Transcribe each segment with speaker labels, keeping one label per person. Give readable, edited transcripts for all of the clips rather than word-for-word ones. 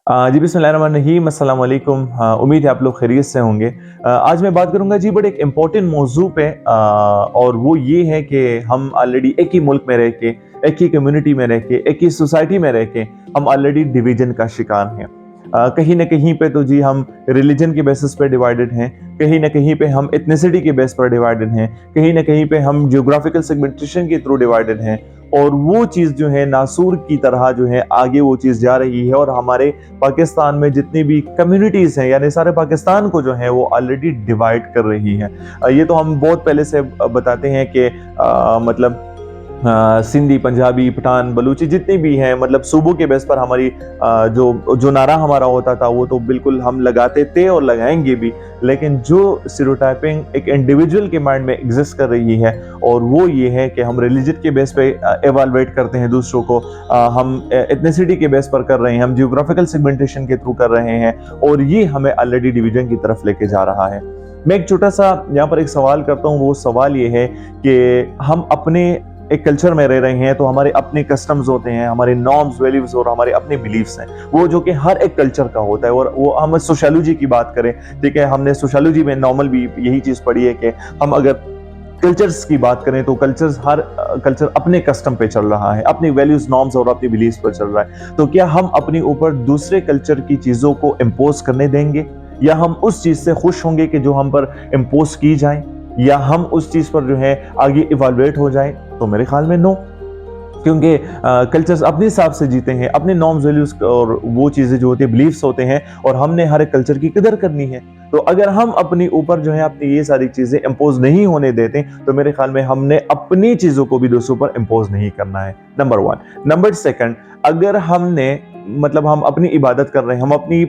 Speaker 1: जी बिस्मिल्लाहिर्रहमानिर्रहीम, अस्सलाम वालेकुम। उम्मीद है आप लोग खैरियत से होंगे। आज मैं बात करूंगा जी बड़े एक इम्पोर्टेंट मौजू पे, और वो ये है कि हम ऑलरेडी एक ही मुल्क में रह के, एक ही कम्युनिटी में रह के, एक ही सोसाइटी में रह के हम ऑलरेडी डिवीजन का शिकार हैं। कहीं ना कहीं पे तो जी हम रिलीजन के बेसिस पे डिवाइडेड हैं, कहीं ना कहीं पे हम एथनिसिटी के बेस पर डिवाइडेड हैं, कहीं ना कहीं पे हम जियोग्राफिकल सेगमेंटेशन के थ्रू डिवाइडेड हैं। और वो चीज़ जो है नासूर की तरह जो है आगे वो चीज़ जा रही है, और हमारे पाकिस्तान में जितनी भी कम्युनिटीज़ हैं यानी सारे पाकिस्तान को जो है वो ऑलरेडी डिवाइड कर रही है। ये तो हम बहुत पहले से बताते हैं कि मतलब सिंधी, पंजाबी, पठान, बलूची जितनी भी हैं, मतलब सूबों के बेस पर हमारी जो जो नारा हमारा होता था वो तो बिल्कुल हम लगाते थे और लगाएंगे भी। लेकिन जो स्टीरियोटाइपिंग एक इंडिविजुअल के माइंड में एग्जिस्ट कर रही है, और वो ये है कि हम रिलीजन के बेस पे एवालुएट करते हैं दूसरों को, हम एथनिसिटी के बेस पर कर रहे हैं, हम जियोग्राफिकल सेगमेंटेशन के थ्रू कर रहे हैं, और ये हमें ऑलरेडी डिवीजन की तरफ लेके जा रहा है। मैं एक छोटा सा यहाँ पर एक सवाल करता हूँ। वो सवाल ये है कि हम अपने एक कल्चर में रह रहे हैं, तो हमारे अपने कस्टम्स होते हैं, हमारे नॉर्म्स, वैल्यूज और हमारे अपने बिलीफ्स हैं, वो जो कि हर एक कल्चर का होता है। और वो हम सोशियोलॉजी की बात करें, ठीक है, हमने सोशियोलॉजी में नॉर्मल भी यही चीज पढ़ी है कि हम अगर कल्चर्स की बात करें तो कल्चर्स, हर कल्चर अपने कस्टम पे चल रहा है, अपनी वैल्यूज, नॉर्म्स और अपनी बिलीफ्स पर चल रहा है। तो क्या हम अपने ऊपर दूसरे कल्चर की चीजों को इम्पोज करने देंगे, या हम उस चीज से खुश होंगे कि जो हम पर इम्पोज की जाए, या हम उस चीज पर जो है आगे इवैल्यूएट हो जाए? तो मेरे ख्याल में नो। क्योंकि कल्चर्स अपने हिसाब से जीते हैं, अपने नॉर्म्स, वैल्यूज और वो चीज़ें जो होती है, बिलीफ्स होते हैं, और हमने हर एक कल्चर की कदर करनी है। तो अगर हम अपने ऊपर जो है अपनी ये सारी चीज़ें इम्पोज नहीं होने देते, तो मेरे ख्याल में हमने अपनी चीज़ों को भी दूसरों पर इम्पोज नहीं करना है, नंबर वन। नंबर सेकंड, अगर हमने मतलब हम अपनी इबादत कर रहे हैं, हम अपनी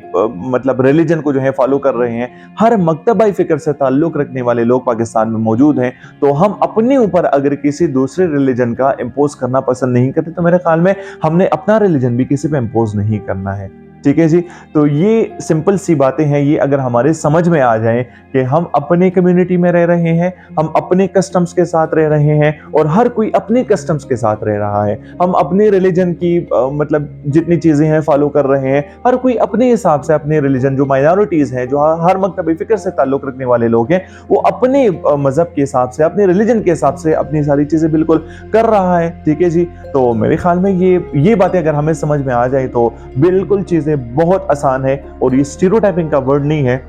Speaker 1: मतलब रिलीजन को जो है फॉलो कर रहे हैं, हर मकतबा फ़िक्र से ताल्लुक़ रखने वाले लोग पाकिस्तान में मौजूद हैं, तो हम अपने ऊपर अगर किसी दूसरे रिलीजन का इम्पोज करना पसंद नहीं करते, तो मेरे ख्याल में हमने अपना रिलीजन भी किसी पे इम्पोज नहीं करना है। ठीक है जी। तो ये सिंपल सी बातें हैं, ये अगर हमारे समझ में आ जाए कि हम अपने कम्युनिटी में रह रहे हैं, हम अपने कस्टम्स के साथ रह रहे हैं, और हर कोई अपने कस्टम्स के साथ रह रहा है, हम अपने रिलीजन की मतलब जितनी चीजें हैं फॉलो कर रहे हैं, हर कोई अपने हिसाब से अपने रिलीजन, जो माइनॉरिटीज हैं, जो हर मकतबी फिक्र से ताल्लुक रखने वाले लोग हैं, वो अपने मजहब के हिसाब से, अपने रिलीजन के हिसाब से अपनी सारी चीजें बिल्कुल कर रहा है। ठीक है जी। तो मेरे ख्याल में ये बातें अगर हमें समझ में आ जाए तो बिल्कुल चीजें बहुत आसान है, और ये स्टीरियोटाइपिंग का वर्ड नहीं है,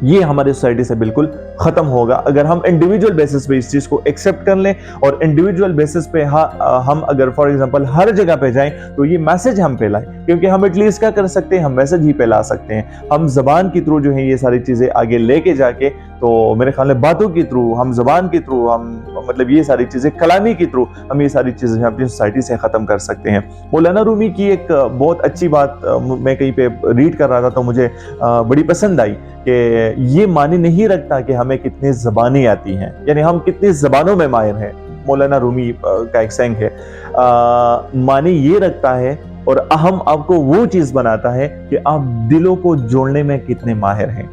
Speaker 1: ये हमारी सोसाइटी से बिल्कुल खत्म होगा अगर हम इंडिविजुअल बेसिस पे इस चीज को एक्सेप्ट कर लें, और इंडिविजुअल बेसिस पे हम अगर फॉर एग्जांपल हर जगह पे जाएं तो ये मैसेज हम फैलाएं। क्योंकि हम एटलीस्ट क्या कर सकते हैं, हम मैसेज ही फैला सकते हैं, हम जबान के थ्रू जो है ये सारी चीजें आगे लेके जाके। तो मेरे ख्याल में बातों के थ्रू, हम जबान के थ्रू, हम मतलब ये सारी चीजें कलामी के थ्रू हम ये सारी चीजें अपनी सोसाइटी से खत्म कर सकते हैं। मौलाना रूमी की एक बहुत अच्छी बात मैं कहीं पे रीड कर रहा था, तो मुझे बड़ी पसंद आई कि ये माने नहीं रखता कि हमें कितनी ज़बानें आती हैं, यानी हम कितनी ज़बानों में माहिर हैं। मौलाना रूमी का एक सेंग है, माने ये रखता है और अहम आपको वो चीज़ बनाता है कि आप दिलों को जोड़ने में कितने माहिर हैं।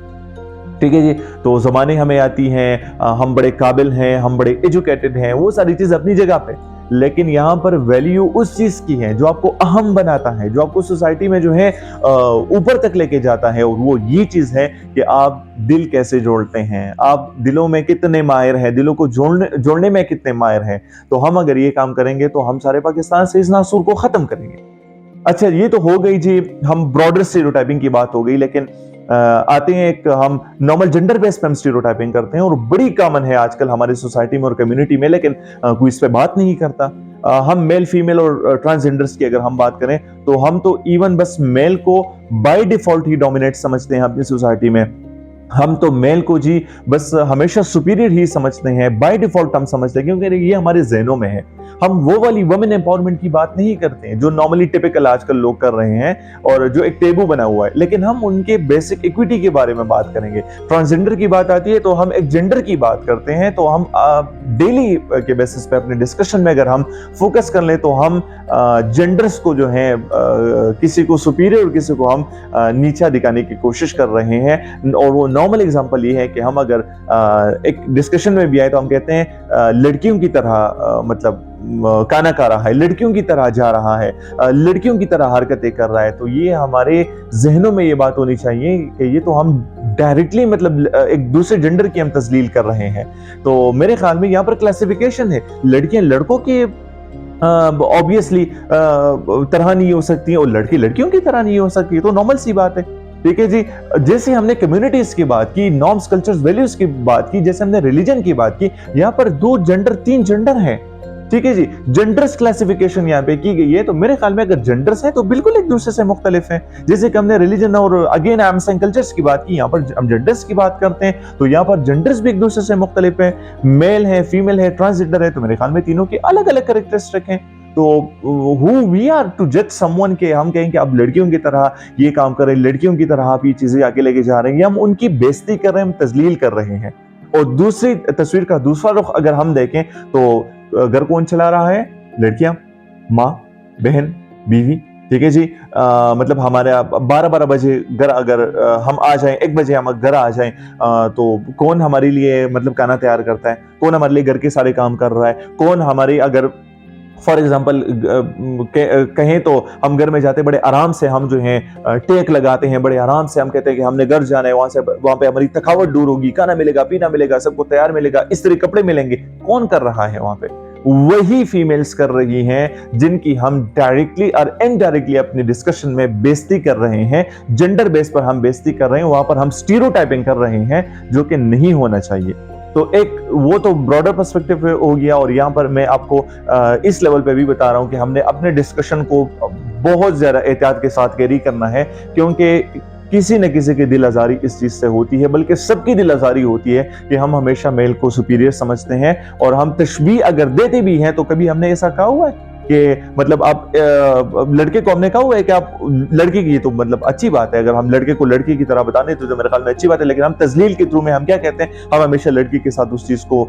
Speaker 1: ठीक है जी। तो ज़बानें हमें आती हैं, हम बड़े काबिल हैं, हम बड़े एजुकेटेड हैं, वो सारी चीज़ अपनी जगह पे, लेकिन यहाँ पर वैल्यू उस चीज की है जो आपको अहम बनाता है, जो आपको सोसाइटी में जो है ऊपर तक लेके जाता है, और वो ये चीज है कि आप दिल कैसे जोड़ते हैं, आप दिलों में कितने माहिर हैं, दिलों को जोड़ने में कितने माहिर हैं। तो हम अगर ये काम करेंगे तो हम सारे पाकिस्तान से इस नासूर को खत्म करेंगे। अच्छा, ये तो हो गई जी, हम ब्रॉडर स्टीरियोटाइपिंग की बात हो गई, लेकिन आते हैं एक हम नॉर्मल जेंडर बेस पे हम स्टीरियोटाइपिंग करते हैं, और बड़ी कॉमन है आजकल हमारी सोसाइटी में और कम्युनिटी में, लेकिन कोई इस पे बात नहीं करता। हम मेल, फीमेल और ट्रांसजेंडर्स की अगर हम बात करें, तो हम तो इवन बस मेल को बाय डिफॉल्ट ही डोमिनेट समझते हैं अपनी सोसाइटी में। हम तो मेल को जी बस हमेशा सुपीरियर ही समझते हैं, बाय डिफॉल्ट हम समझते हैं, क्योंकि ये हमारे ज़हनों में है। हम वो वाली वुमेन एम्पावरमेंट की बात नहीं करते हैं जो नॉर्मली टिपिकल आजकल लोग कर रहे हैं, और जो एक टेबू बना हुआ है, लेकिन हम उनके बेसिक इक्विटी के बारे में बात करेंगे। ट्रांसजेंडर की बात आती है तो हम एक जेंडर की बात करते हैं, तो हम डेली के बेसिस पे अपने डिस्कशन में अगर हम फोकस कर लें, तो हम जेंडर्स को जो है किसी को सुपीरियर और किसी को हम नीचा दिखाने की कोशिश कर रहे हैं। और वो नॉर्मल एग्जांपल ये है कि हम अगर एक डिस्कशन में भी आए तो हम कहते हैं लड़कियों की तरह मतलब खाना खा रहा है, लड़कियों की तरह जा रहा है, लड़कियों की तरह हरकतें कर रहा है, तो ये हमारे जहनों में ये बात होनी चाहिए कि ये तो हम डायरेक्टली मतलब एक दूसरे जेंडर की हम तस्लील कर रहे हैं। तो मेरे ख्याल में यहाँ पर क्लासिफिकेशन है, लड़कियां लड़कों के ऑब्वियसली तरह नहीं हो सकती है और लड़की लड़कियों की तरह नहीं हो सकती, तो नॉर्मल सी बात है। ठीक है जी। जैसे हमने कम्युनिटीज की बात की, नॉर्म्स कल्चर्स वैल्यूज की बात की, जैसे हमने रिलीजन की बात की, यहाँ पर 2 जेंडर 3 जेंडर हैं। ठीक है जी। जेंडर्स क्लासिफिकेशन यहाँ पे की गई है, तो मेरे ख्याल में अगर जेंडर्स है तो बिल्कुल एक दूसरे से मुख्तलिफ है। जैसे कि हमने रिलीजन और अगेन आर्म्स एंड कल्चर्स की बात की, यहाँ पर हम जेंडर्स की बात करते हैं तो यहाँ पर जेंडर्स भी एक दूसरे से मुख्तलिफ है। मेल है, फीमेल है, ट्रांसजेंडर है, तो मेरे ख्याल में तीनों की अलग अलग कैरेक्टरिस्टिक हैं। तो हु वी आर टू जज समवन के हम कहें कि आप लड़कियों की तरह ये काम कर रहे हैं, लड़कियों की तरह आप ये चीजें आगे लेके जा रहे हैं, हम उनकी बेइज्जती कर रहे हैं, हम तजलील कर रहे हैं। और दूसरी तस्वीर का दूसरा रुख अगर हम देखें तो घर कौन चला रहा है? लड़कियां, माँ, बहन, बीवी। ठीक है जी। मतलब हमारे 12-12 बजे घर अगर हम आ जाएं, 1 बजे हम घर आ जाएं, तो कौन हमारे लिए मतलब खाना तैयार करता है? कौन हमारे लिए घर के सारे काम कर रहा है? कौन हमारी अगर फॉर एग्जाम्पल कहें तो हम घर में जाते बड़े आराम से हम जो है टेक लगाते हैं, बड़े आराम से हम कहते हैं कि हमने घर जाना है, वहां पे हमारी थकावट दूर होगी, खाना मिलेगा, पीना मिलेगा, सबको तैयार मिलेगा, इस तरह कपड़े मिलेंगे। कौन कर रहा है वहां पे? वही फीमेल्स कर रही हैं जिनकी हम डायरेक्टली और इनडायरेक्टली अपने डिस्कशन में बेइज्जती कर रहे हैं। जेंडर बेस पर हम बेइज्जती कर रहे हैं, वहां पर हम स्टीरियोटाइपिंग कर रहे हैं, जो कि नहीं होना चाहिए। तो एक वो तो ब्रॉडर पर्सपेक्टिव हो गया, और यहाँ पर मैं आपको इस लेवल पे भी बता रहा हूँ कि हमने अपने डिस्कशन को बहुत ज्यादा एहतियात के साथ कैरी करना है, क्योंकि किसी न किसी की दिल आजारी इस चीज से होती है, बल्कि सबकी दिल आजारी होती है कि हम हमेशा मेल को सुपीरियर समझते हैं, और हम तशबीह अगर देते भी हैं तो कभी हमने ऐसा कहा हुआ है कि मतलब आप लड़के को हमने कहा हुआ है कि आप लड़की की, तो मतलब अच्छी बात है अगर हम लड़के को लड़की की तरह बताने तो मेरे ख्याल में अच्छी बात है, लेकिन हम तजलील के थ्रू में हम क्या कहते हैं, हम हमेशा लड़की के साथ उस चीज को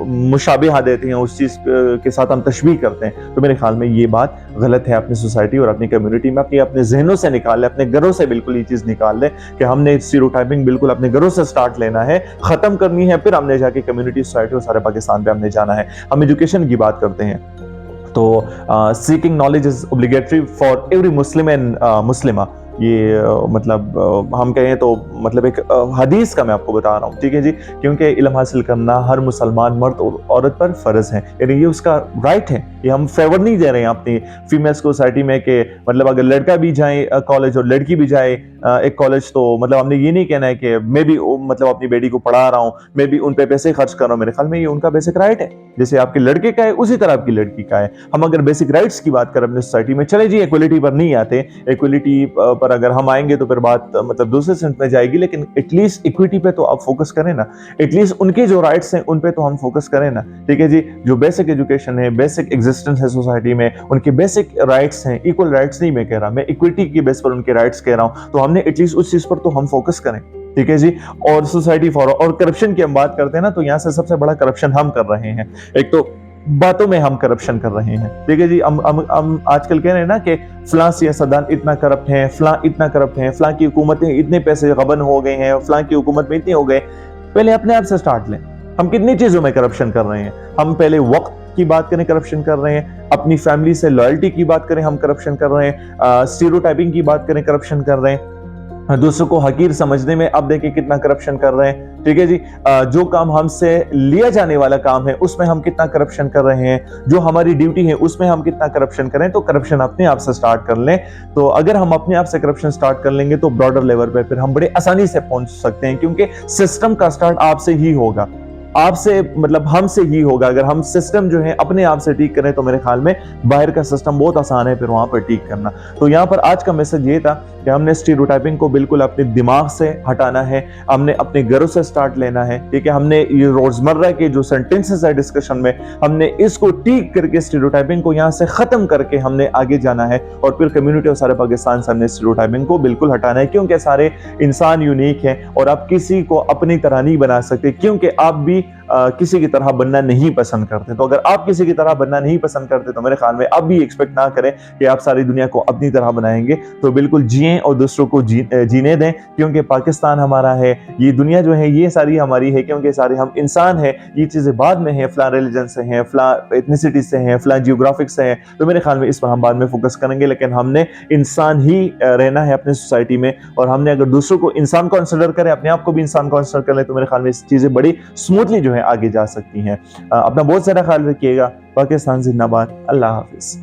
Speaker 1: मुशाबिहा देते हैं, उस चीज के साथ हम तशबीह करते हैं। तो मेरे ख्याल में ये बात गलत है। अपनी सोसाइटी और अपनी कम्युनिटी में अपने जहनों से निकाल लें, अपने घरों से बिल्कुल ये चीज निकाल लें कि हमने स्टीरियोटाइपिंग बिल्कुल अपने घरों से स्टार्ट लेना है, खत्म करनी है, फिर हमने जाके कम्युनिटी, सोसाइटी और सारे पाकिस्तान पे हमने जाना है। हम एजुकेशन की बात करते हैं तो seeking knowledge is obligatory for every Muslim and Muslima. ये मतलब हम कहें तो मतलब एक हदीस का मैं आपको बता रहा हूँ। ठीक है जी। क्योंकि इल्म हासिल करना हर मुसलमान मर्द और औरत पर फर्ज है, यानी ये उसका राइट है। ये हम फेवर नहीं दे रहे हैं अपनी फीमेल सोसाइटी में कि मतलब अगर लड़का भी जाए कॉलेज और लड़की भी जाए एक कॉलेज, तो मतलब हमने ये नहीं कहना है कि मैं भी मतलब अपनी बेटी को पढ़ा रहा हूँ, मैं भी उन पे पैसे खर्च कर रहा हूँ। मेरे ख्याल में ये उनका बेसिक राइट है, जैसे आपके लड़के का है उसी तरह आपकी लड़की का है। हम अगर बेसिक राइट्स की बात करें अपनी सोसाइटी में, चले जी इक्वलिटी पर नहीं आते, इक्वलिटी पर अगर हम आएंगे तो फिर बात मतलब दूसरे सेंस में जाएगी, लेकिन एटलीस्ट इक्विटी पे तो आप फोकस करें ना, एटलीस्ट उनके जो राइट्स हैं उन पे तो हम फोकस करें ना। ठीक है जी। जो बेसिक एजुकेशन है, बेसिक एग्जिस्टेंस है सोसाइटी में, उनके बेसिक राइट्स हैं, इक्वल राइट्स नहीं मैं कह रहा, मैं इक्विटी की बेस पर उनके राइट्स कह रहा हूं, तो हमने एटलीस्ट उस चीज पर तो हम फोकस करें। ठीक है जी। और सोसाइटी फॉर और करप्शन की हम बात करते हैं ना, तो यहाँ से सबसे बड़ा करप्शन हम कर रहे हैं। एक तो बातों में हम करप्शन कर रहे हैं। ठीक है जी। हम आजकल कह रहे हैं ना कि फलां सियासतदान इतना करप्ट है, फलां इतना करप्ट है, फलां की हुकूमतें इतने पैसे गबन हो गए हैं, फलां की हुकूमत में इतने हो गए। पहले अपने आप से स्टार्ट लें, हम कितनी चीजों में करप्शन कर रहे हैं। हम पहले वक्त की बात करें, करप्शन कर रहे हैं, अपनी फैमिली से लॉयल्टी की बात करें, हम करप्शन कर रहे हैं, स्टीरियोटाइपिंग की बात करें, करप्शन कर रहे हैं, दूसरों को हकीर समझने में अब देखिए कितना करप्शन कर रहे हैं। ठीक है जी। जो काम हमसे लिया जाने वाला काम है उसमें हम कितना करप्शन कर रहे हैं, जो हमारी ड्यूटी है उसमें हम कितना करप्शन करें। तो करप्शन अपने आप से स्टार्ट कर लें, तो अगर हम अपने आप से करप्शन स्टार्ट कर लेंगे तो ब्रॉडर लेवल पे फिर हम बड़े आसानी से पहुंच सकते हैं, क्योंकि सिस्टम का स्टार्ट आपसे ही होगा, आपसे मतलब हमसे ही होगा। अगर हम सिस्टम जो है अपने आप से ठीक करें तो मेरे ख्याल में बाहर का सिस्टम बहुत आसान है फिर वहां पर ठीक करना। तो यहाँ पर आज का मैसेज ये था कि हमने स्टीरियोटाइपिंग को बिल्कुल अपने दिमाग से हटाना है, हमने अपने घरों से स्टार्ट लेना है। ठीक है। हमने ये रोजमर्रा के जो सेंटेंसेस है डिस्कशन में, हमने इसको ठीक करके स्टीरियोटाइपिंग को यहाँ से खत्म करके हमने आगे जाना है, और फिर कम्युनिटी और सारे पाकिस्तान से हमने स्टीरियोटाइपिंग को बिल्कुल हटाना है, क्योंकि सारे इंसान यूनिक हैं और आप किसी को अपनी तरह नहीं बना सकते, क्योंकि आप भी किसी की तरह बनना नहीं पसंद करते। तो अगर आप किसी की तरह बनना नहीं पसंद करते तो मेरे ख्याल में आप भी एक्सपेक्ट ना करें कि आप सारी दुनिया को अपनी तरह बनाएंगे। तो बिल्कुल जिएं और दूसरों को जीने दें, क्योंकि पाकिस्तान हमारा है, ये दुनिया जो है ये सारी हमारी है, क्योंकि सारे हम इंसान हैं। ये चीज़ें बाद में है, फला रिलीजन से हैं, फला एथनिसिटी से हैं, फला जियोग्राफिक से हैं, तो मेरे ख्याल में इस पर हम बाद में फोकस करेंगे। लेकिन हमने इंसान ही रहना है अपने सोसाइटी में, और हमने अगर दूसरों को इंसान कंसिडर करें, अपने आप को भी इंसान कंसिडर कर लें, तो मेरे ख्याल में इस चीज़ें बड़ी स्मूथली जो है आगे जा सकती हैं। अपना बहुत सारा ख्याल रखिएगा। पाकिस्तान जिंदाबाद। अल्लाह हाफिज।